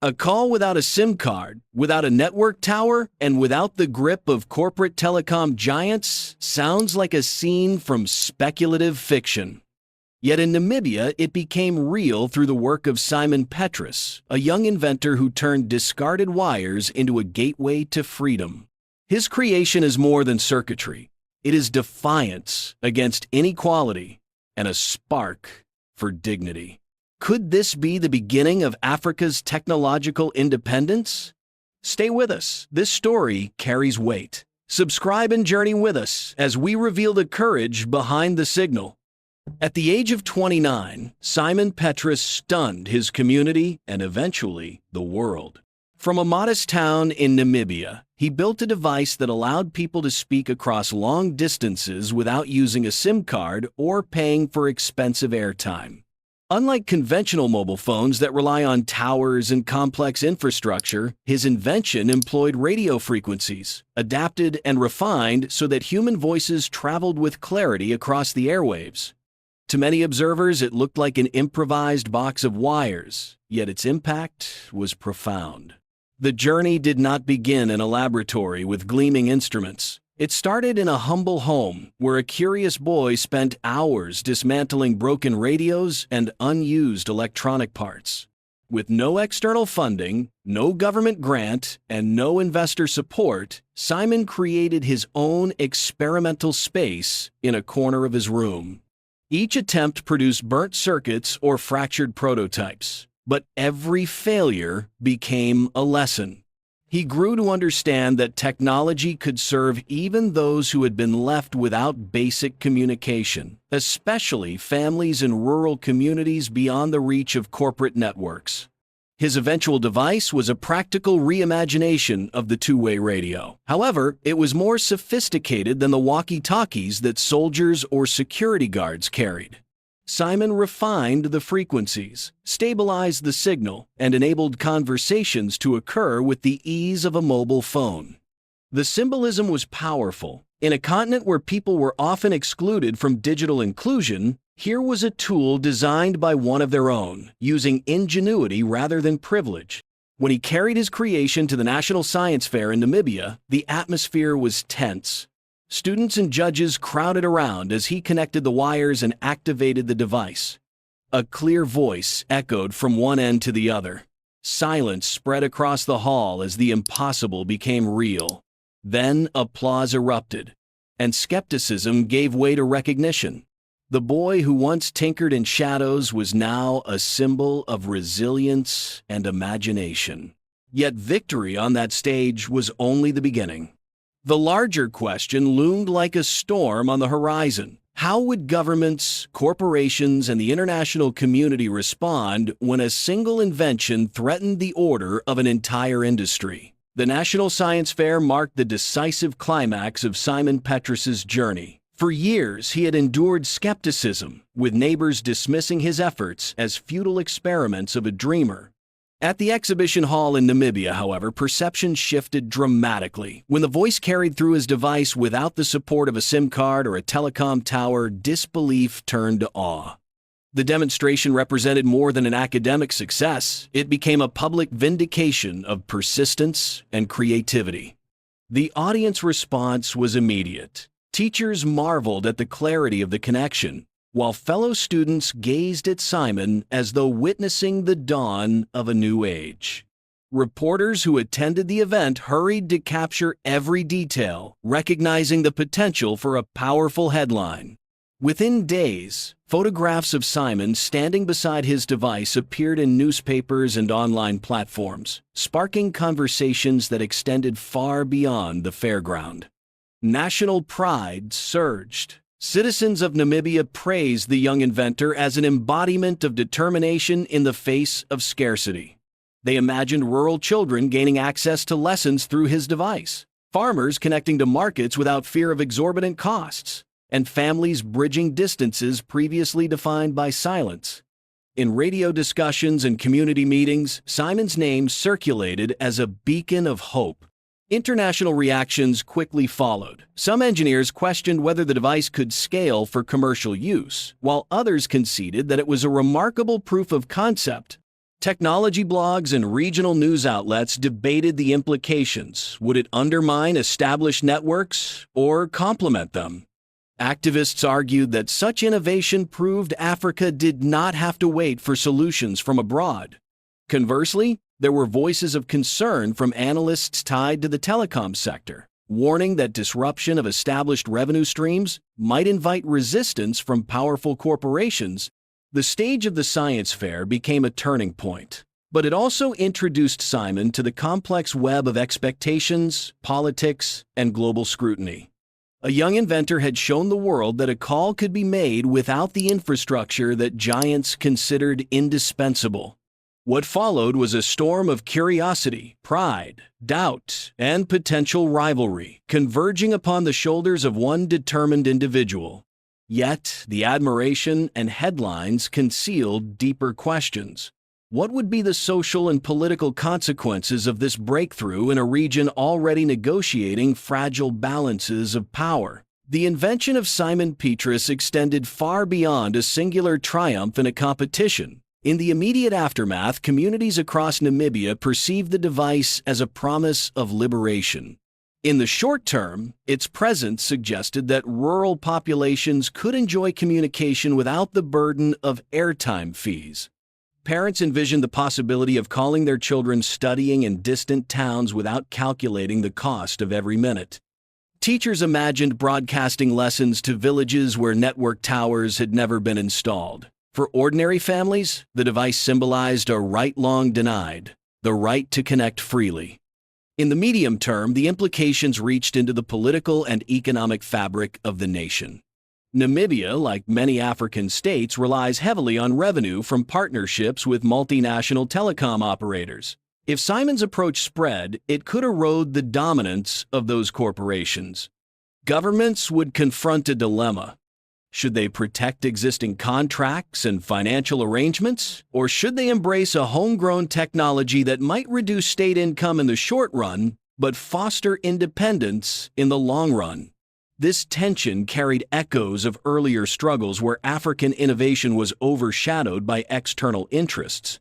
A call without a SIM card, without a network tower, and without the grip of corporate telecom giants sounds like a scene from speculative fiction. Yet in Namibia, it became real through the work of Simon Petrus, a young inventor who turned discarded wires into a gateway to freedom. His creation is more than circuitry. It is defiance against inequality and a spark for dignity. Could this be the beginning of Africa's technological independence? Stay with us. This story carries weight. Subscribe and journey with us as we reveal the courage behind the signal. At the age of 29, Simon Petrus stunned his community and eventually the world. From a modest town in Namibia, he built a device that allowed people to speak across long distances without using a SIM card or paying for expensive airtime. Unlike conventional mobile phones that rely on towers and complex infrastructure, his invention employed radio frequencies, adapted and refined so that human voices traveled with clarity across the airwaves. To many observers, it looked like an improvised box of wires, yet its impact was profound. The journey did not begin in a laboratory with gleaming instruments. It started in a humble home where a curious boy spent hours dismantling broken radios and unused electronic parts. With no external funding, no government grant, and no investor support, Simon created his own experimental space in a corner of his room. Each attempt produced burnt circuits or fractured prototypes, but every failure became a lesson. He grew to understand that technology could serve even those who had been left without basic communication, especially families in rural communities beyond the reach of corporate networks. His eventual device was a practical reimagination of the two-way radio. However, it was more sophisticated than the walkie-talkies that soldiers or security guards carried. Simon refined the frequencies, stabilized the signal, and enabled conversations to occur with the ease of a mobile phone. The symbolism was powerful. In a continent where people were often excluded from digital inclusion, here was a tool designed by one of their own, using ingenuity rather than privilege. When he carried his creation to the National Science Fair in Namibia, the atmosphere was tense. Students and judges crowded around as he connected the wires and activated the device. A clear voice echoed from one end to the other. Silence spread across the hall as the impossible became real. Then applause erupted, and skepticism gave way to recognition. The boy who once tinkered in shadows was now a symbol of resilience and imagination. Yet victory on that stage was only the beginning. The larger question loomed like a storm on the horizon. How would governments, corporations, and the international community respond when a single invention threatened the order of an entire industry? The National Science Fair marked the decisive climax of Simon Petrus's journey. For years, he had endured skepticism, with neighbors dismissing his efforts as futile experiments of a dreamer. At the exhibition hall in Namibia, however, perception shifted dramatically. When the voice carried through his device without the support of a SIM card or a telecom tower, disbelief turned to awe. The demonstration represented more than an academic success. It became a public vindication of persistence and creativity. The audience response was immediate. Teachers marveled at the clarity of the connection, while fellow students gazed at Simon as though witnessing the dawn of a new age. Reporters who attended the event hurried to capture every detail, recognizing the potential for a powerful headline. Within days, photographs of Simon standing beside his device appeared in newspapers and online platforms, sparking conversations that extended far beyond the fairground. National pride surged. Citizens of Namibia praised the young inventor as an embodiment of determination in the face of scarcity. They imagined rural children gaining access to lessons through his device, farmers connecting to markets without fear of exorbitant costs, and families bridging distances previously defined by silence. In radio discussions and community meetings, Simon's name circulated as a beacon of hope. International reactions quickly followed. Some engineers questioned whether the device could scale for commercial use, while others conceded that it was a remarkable proof of concept. Technology blogs and regional news outlets debated the implications. Would it undermine established networks or complement them? Activists argued that such innovation proved Africa did not have to wait for solutions from abroad. Conversely, there were voices of concern from analysts tied to the telecom sector, warning that disruption of established revenue streams might invite resistance from powerful corporations. The stage of the science fair became a turning point, but it also introduced Simon to the complex web of expectations, politics, and global scrutiny. A young inventor had shown the world that a call could be made without the infrastructure that giants considered indispensable. What followed was a storm of curiosity, pride, doubt, and potential rivalry, converging upon the shoulders of one determined individual. Yet, the admiration and headlines concealed deeper questions. What would be the social and political consequences of this breakthrough in a region already negotiating fragile balances of power? The invention of Simon Petrus extended far beyond a singular triumph in a competition. In the immediate aftermath, communities across Namibia perceived the device as a promise of liberation. In the short term, its presence suggested that rural populations could enjoy communication without the burden of airtime fees. Parents envisioned the possibility of calling their children studying in distant towns without calculating the cost of every minute. Teachers imagined broadcasting lessons to villages where network towers had never been installed. For ordinary families, the device symbolized a right long denied, the right to connect freely. In the medium term, the implications reached into the political and economic fabric of the nation. Namibia, like many African states, relies heavily on revenue from partnerships with multinational telecom operators. If Simon's approach spread, it could erode the dominance of those corporations. Governments would confront a dilemma. Should they protect existing contracts and financial arrangements, or should they embrace a homegrown technology that might reduce state income in the short run, but foster independence in the long run? This tension carried echoes of earlier struggles where African innovation was overshadowed by external interests.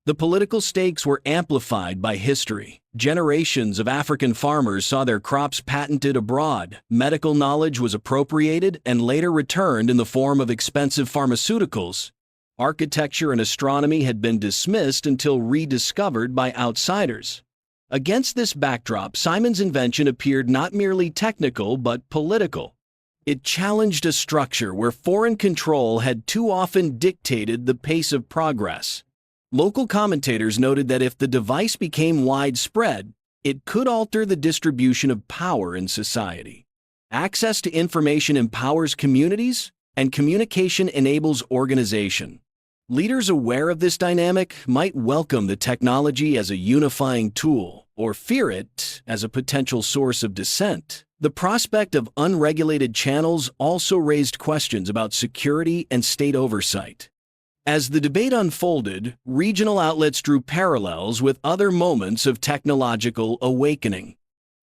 The political stakes were amplified by history. Generations of African farmers saw their crops patented abroad, medical knowledge was appropriated and later returned in the form of expensive pharmaceuticals. Architecture and astronomy had been dismissed until rediscovered by outsiders. Against this backdrop, Simon's invention appeared not merely technical but political. It challenged a structure where foreign control had too often dictated the pace of progress. Local commentators noted that if the device became widespread, it could alter the distribution of power in society. Access to information empowers communities, and communication enables organization. Leaders aware of this dynamic might welcome the technology as a unifying tool, or fear it as a potential source of dissent. The prospect of unregulated channels also raised questions about security and state oversight. As the debate unfolded, regional outlets drew parallels with other moments of technological awakening.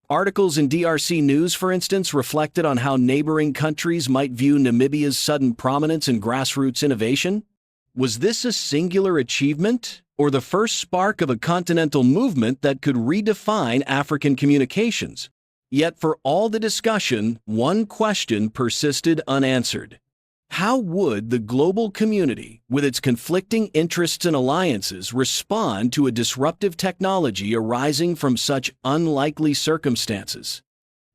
Articles in DRC News, for instance, reflected on how neighboring countries might view Namibia's sudden prominence in grassroots innovation. Was this a singular achievement, or the first spark of a continental movement that could redefine African communications? Yet for all the discussion, one question persisted unanswered. How would the global community, with its conflicting interests and alliances, respond to a disruptive technology arising from such unlikely circumstances?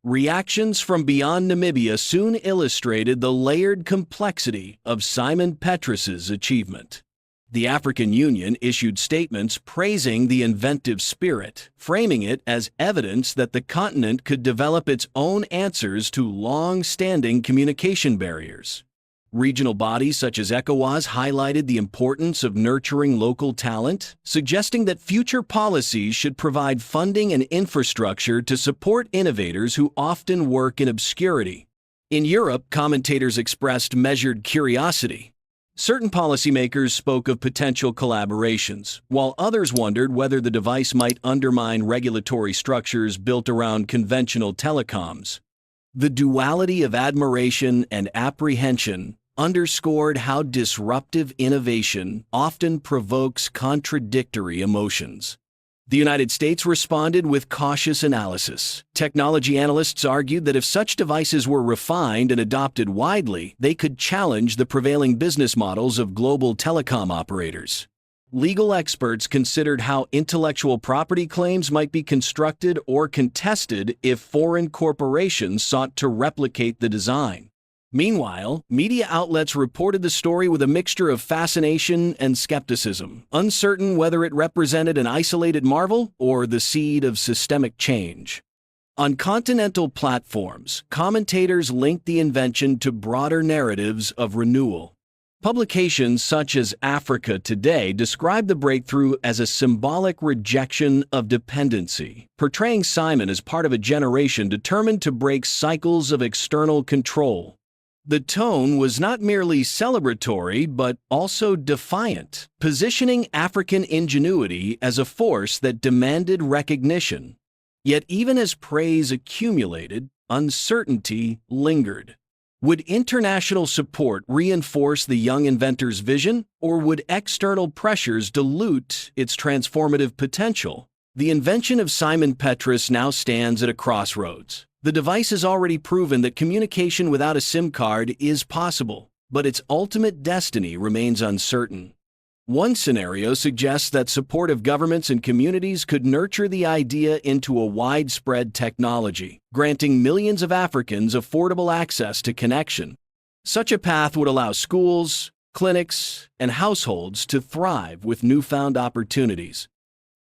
Reactions from beyond Namibia soon illustrated the layered complexity of Simon Petrus's achievement. The African Union issued statements praising the inventive spirit, framing it as evidence that the continent could develop its own answers to long-standing communication barriers. Regional bodies such as ECOWAS highlighted the importance of nurturing local talent, suggesting that future policies should provide funding and infrastructure to support innovators who often work in obscurity. In Europe, commentators expressed measured curiosity. Certain policymakers spoke of potential collaborations, while others wondered whether the device might undermine regulatory structures built around conventional telecoms. The duality of admiration and apprehension underscored how disruptive innovation often provokes contradictory emotions. The United States responded with cautious analysis. Technology analysts argued that if such devices were refined and adopted widely, they could challenge the prevailing business models of global telecom operators. Legal experts considered how intellectual property claims might be constructed or contested if foreign corporations sought to replicate the design. Meanwhile, media outlets reported the story with a mixture of fascination and skepticism, uncertain whether it represented an isolated marvel or the seed of systemic change. On continental platforms, commentators linked the invention to broader narratives of renewal. Publications such as Africa Today describe the breakthrough as a symbolic rejection of dependency, portraying Simon as part of a generation determined to break cycles of external control. The tone was not merely celebratory, but also defiant, positioning African ingenuity as a force that demanded recognition. Yet even as praise accumulated, uncertainty lingered. Would international support reinforce the young inventor's vision, or would external pressures dilute its transformative potential? The invention of Simon Petrus now stands at a crossroads. The device has already proven that communication without a SIM card is possible, but its ultimate destiny remains uncertain. One scenario suggests that supportive governments and communities could nurture the idea into a widespread technology, granting millions of Africans affordable access to connection. Such a path would allow schools, clinics, and households to thrive with newfound opportunities.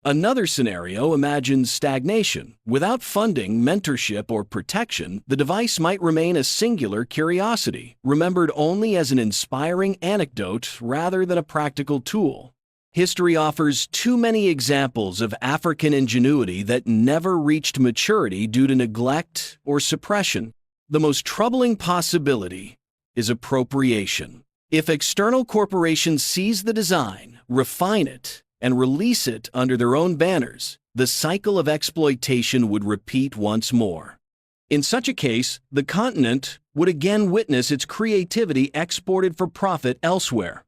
Another scenario imagines stagnation. Without funding, mentorship, or protection, the device might remain a singular curiosity, remembered only as an inspiring anecdote rather than a practical tool. History offers too many examples of African ingenuity that never reached maturity due to neglect or suppression. The most troubling possibility is appropriation. If external corporations seize the design, refine it, and release it under their own banners, the cycle of exploitation would repeat once more. In such a case, the continent would again witness its creativity exported for profit elsewhere.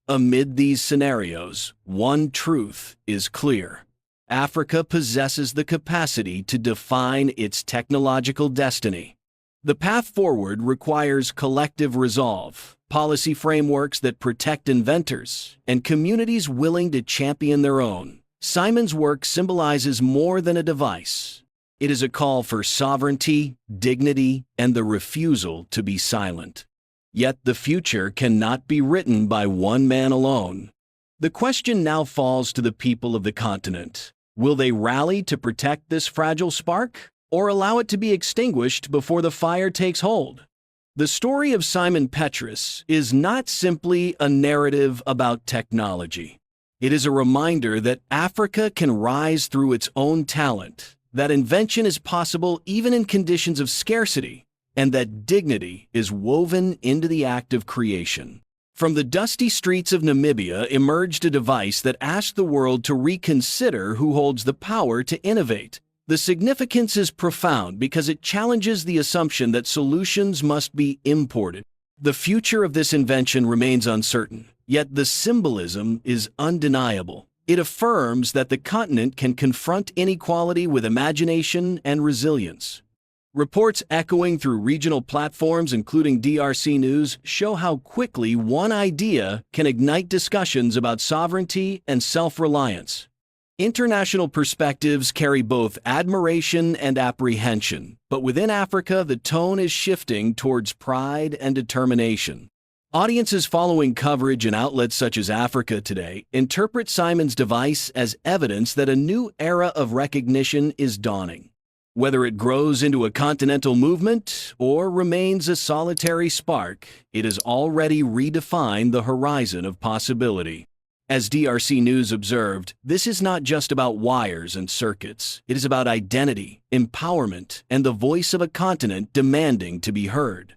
Amid these scenarios, one truth is clear. Africa possesses the capacity to define its technological destiny. The path forward requires collective resolve, policy frameworks that protect inventors, and communities willing to champion their own. Simon's work symbolizes more than a device. It is a call for sovereignty, dignity, and the refusal to be silent. Yet the future cannot be written by one man alone. The question now falls to the people of the continent. Will they rally to protect this fragile spark, or allow it to be extinguished before the fire takes hold? The story of Simon Petrus is not simply a narrative about technology. It is a reminder that Africa can rise through its own talent, that invention is possible even in conditions of scarcity, and that dignity is woven into the act of creation. From the dusty streets of Namibia emerged a device that asked the world to reconsider who holds the power to innovate. The significance is profound because it challenges the assumption that solutions must be imported. The future of this invention remains uncertain, yet the symbolism is undeniable. It affirms that the continent can confront inequality with imagination and resilience. Reports echoing through regional platforms, including DRC News, show how quickly one idea can ignite discussions about sovereignty and self-reliance. International perspectives carry both admiration and apprehension, but within Africa, the tone is shifting towards pride and determination. Audiences following coverage in outlets such as Africa Today interpret Simon's device as evidence that a new era of recognition is dawning. Whether it grows into a continental movement or remains a solitary spark, it has already redefined the horizon of possibility. As DRC News observed, this is not just about wires and circuits. It is about identity, empowerment, and the voice of a continent demanding to be heard.